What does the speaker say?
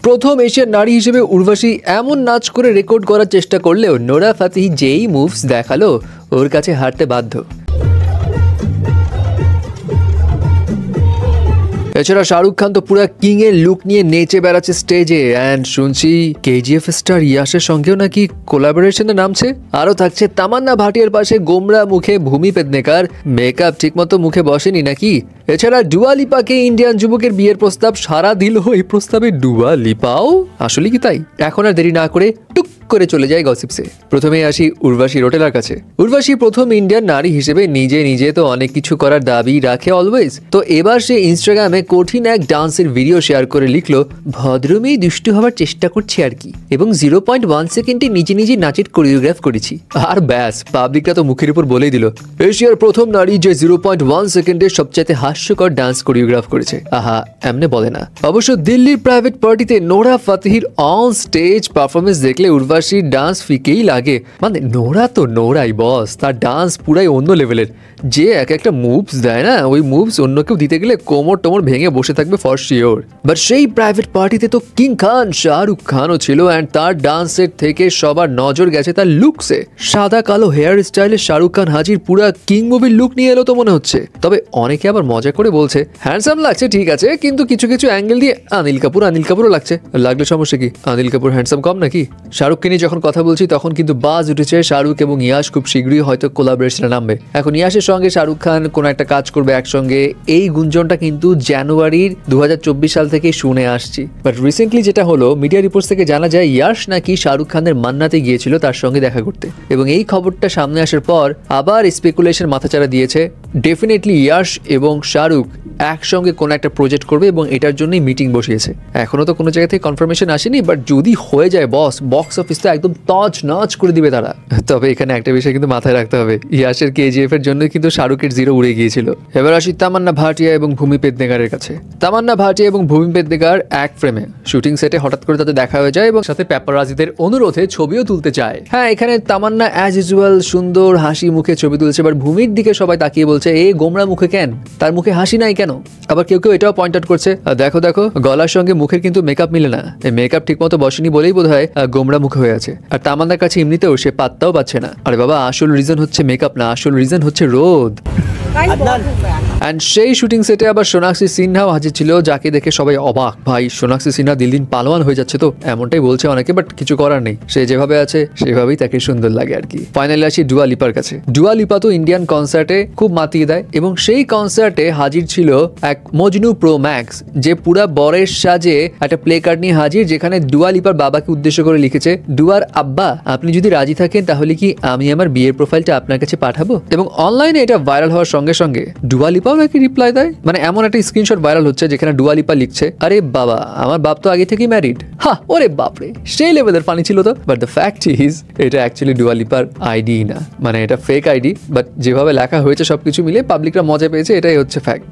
প্রথম এশিয়ান নারী হিসেবে উর্বশী এমন নাচ করে রেকর্ড করার চেষ্টা করলেও নোরা ফাতেহি যেই মুভস দেখালো ওর কাছে হারতে বাধ্য। এছাড়া শাহরুখ খান তো পুরো কিং এর লুক নিয়ে নেচে বেড়াচ্ছে স্টেজে। অ্যান্ড শুনছি কেজিএফ স্টার ইয়াশের সঙ্গেও নাকি কোলাবোরেশনে নামছে। আরও থাকছে তামান্না ভাটিয়ার পাশে গোমরা মুখে ভূমি পেদনেকার, মেকআপ ঠিকমতো মুখে বসেনি নাকি। এছাড়া ডুয়া লিপাকে ইন্ডিয়ান যুবকের বিয়ের প্রস্তাব সারা দিল। এই প্রস্তাবে ডুয়া লিপাও আসলে কি তাই? এখন আর দেরি না করে টুক করে চলে যায় গসিপসে। প্রথমে আসি উর্বশী রোটেলার কাছে। উর্বশী প্রথম ইন্ডিয়ান নারী হিসেবে নিজে নিজে তো অনেক কিছু করার দাবি রাখে অলওয়েজ। তো এবার সে ইনস্টাগ্রামে কঠিন এক ডান্সের ভিডিও শেয়ার করে লিখলো, ভদ্রমেই দুষ্টু হওয়ার চেষ্টা করছি আর কি, এবং 0.1 সেকেন্ডে নিজে নিজে নাচের কোরিওগ্রাফ করেছি। আর ব্যাস, পাবলিকরা তো মুখের উপর বলেই দিল এশিয়ার প্রথম নারী যে 0.1 সেকেন্ডে সবচাইতে হাস্যকর ডান্স কোরিওগ্রাফ করেছে। আহা, এমনে বলে না। অবশ্য দিল্লির প্রাইভেট পার্টিতে নোরা ফাতেহির অন স্টেজ পারফরমেন্স দেখলে উর্বশীর ডান্স ফিকেই লাগে। মানে নোরা তো নোরাই বস, তার ডান্স পুরাই অন্য লেভেলের। যে এক একটা মুভস দেয় না, ওই মুভস অন্য কেউ দিতে গেলে কোমর টোমর ভেঙে বসে থাকবে ফর শিওর। বাট সেই প্রাইভেট পার্টিতে তো কিং খান শাহরুখ খানও ছিল। অ্যান্ড তার ডান্সের থেকে সবার নজর গেছে তার লুকসে। সাদা কালো হেয়ার স্টাইলে শাহরুখ খান হাজির, পুরা কিং মুভির লুক নিয়ে এলো তো মনে হচ্ছে। তবে অনেকে আবার মজা করে বলছে হ্যান্ডসাম লাগছে, ঠিক আছে, কিন্তু কিছু কিছু অ্যাঙ্গেল দিয়ে অনিল কাপুরও লাগছে। লাগলে সমস্যা কি? অনিল কাপুর হ্যান্ডসাম কম নাকি? শাহরুখকে নিয়ে যখন কথা বলছি তখন কিন্তু বাজ উঠেছে শাহরুখ এবং ইয়াশ খুব শীঘ্রই হয়তো কোলাবোরেশনে নামবে। এখন ইয়াশের সঙ্গে শাহরুখ খান কোনো একটা কাজ করবে একসঙ্গে, এই গুঞ্জনটা কিন্তু জানুয়ারির 2024 সাল থেকে শুনে আসছি। বাট রিসেন্টলি যেটা হলো, মিডিয়া রিপোর্টস থেকে জানা যায় ইয়াশ নাকি শাহরুখ খানের মান্নাতে গিয়েছিল তার সঙ্গে দেখা করতে। এবং এই খবরটা সামনে আসার পর আবার স্পেকুলেশন মাথাচাড়া দিয়েছে। ডেফিনেটলি ইয়াশ এবং শাহরুখ একসঙ্গে কোনো একটা প্রজেক্ট করবে এবং এটার জন্যই মিটিং বসিয়েছে। এখনো তো কোনো জায়গা থেকে কনফার্মেশন আসেনি, বাট যদি হয়ে যায় বস, বক্স অফিস তো একদম তজ নজ করে দিবে তারা। তবে এখানে একটা বিষয় কিন্তু মাথায় রাখতে হবে, ইয়াশের কেজিএফ এর জন্য কিন্তু শাহরুখের জিরো উড়ে গিয়েছিল। এবার আসি তামান্না ভাটিয়া এবং ভূমি পেদনেকারের কাছে। তামান্না ভাটিয়া এবং ভূমি পেদনেকার এক ফ্রেমে শুটিং সেটে হঠাৎ করে তাদের দেখা হয়ে যায় এবং সাথে প্যাপারাজিদের অনুরোধে ছবিও তুলতে চায়। হ্যাঁ, এখানে তামান্না অ্যাজ ইউজুয়াল সুন্দর হাসি মুখে ছবি তুলছে। এবার ভূমির দিকে সবাই তাকিয়ে বলছে, এ গোমরা মুখে কেন, তার মুখে হাসি নাই কেন? আবার কেউ কেউ এটাও পয়েন্ট আউট করছে, দেখো দেখো গলার সঙ্গে মুখের কিন্তু মেকআপ মিলে না, এই মেকআপ ঠিক মতো বসেনি বলেই বোধ হয় গোমরা মুখে হয়ে আছে। আর তামান্নার কাছে এমনিতেও সে পাত্তাও পাচ্ছে না। আরে বাবা, আসল রিজন হচ্ছে মেকআপ না, আসল রিজন হচ্ছে রোদ। অ্যান্ড সেই শুটিং সেটে আবার সোনাক্ষী সিনহাও হাজির ছিল, যাকে দেখে সবাই অবাক। ভাই, সোনাক্ষী সিনহা দিন দিন পালোয়ান হয়ে যাচ্ছে তো, এমনটাই বলছে অনেকে, বাট কিছু করার নেই, সে যেভাবে আছে সেভাবেই তাকে সুন্দর লাগে আর কি। ফাইনালি আসি ডুয়া লিপার কাছে। ডুয়া লিপা তো ইন্ডিয়ান কনসার্টে খুব মাতিয়ে দেয় এবং সেই কনসার্টে হাজির ছিল এক মজনু প্রো ম্যাক্স, যে পুরা বরের সাজে একটা প্লে কার্ড নিয়ে হাজির, যেখানে ডুয়া লিপার বাবাকে উদ্দেশ্য করে লিখেছে, ডুয়ার আব্বা, আপনি যদি রাজি থাকেন তাহলে কি আমি আমার বিয়ের প্রোফাইলটা আপনার কাছে পাঠাবো। এবং অনলাইনে এটা ভাইরাল হওয়ার সঙ্গে সঙ্গে ডুয়া লিপাও নাকি রিপ্লাই দেয়। মানে এমন একটা স্ক্রিনশট ভাইরাল হচ্ছে যেখানে ডুয়া লিপা লিখছে, আরে বাবা, আমার বাপ তো আগে থেকেই ম্যারিড। হ্যাঁ, ওরে বাপরে, সেই লেভেলের ফানি ছিল তো। বাট দ্য ফ্যাক্ট ইজ এটা অ্যাকচুয়ালি ডুয়া লিপার আইডি না, মানে এটা ফেক আইডি। বাট যেভাবে লেখা হয়েছে সবকিছু মিলে পাবলিকরা মজা পেয়েছে, এটাই হচ্ছে ফ্যাক্ট।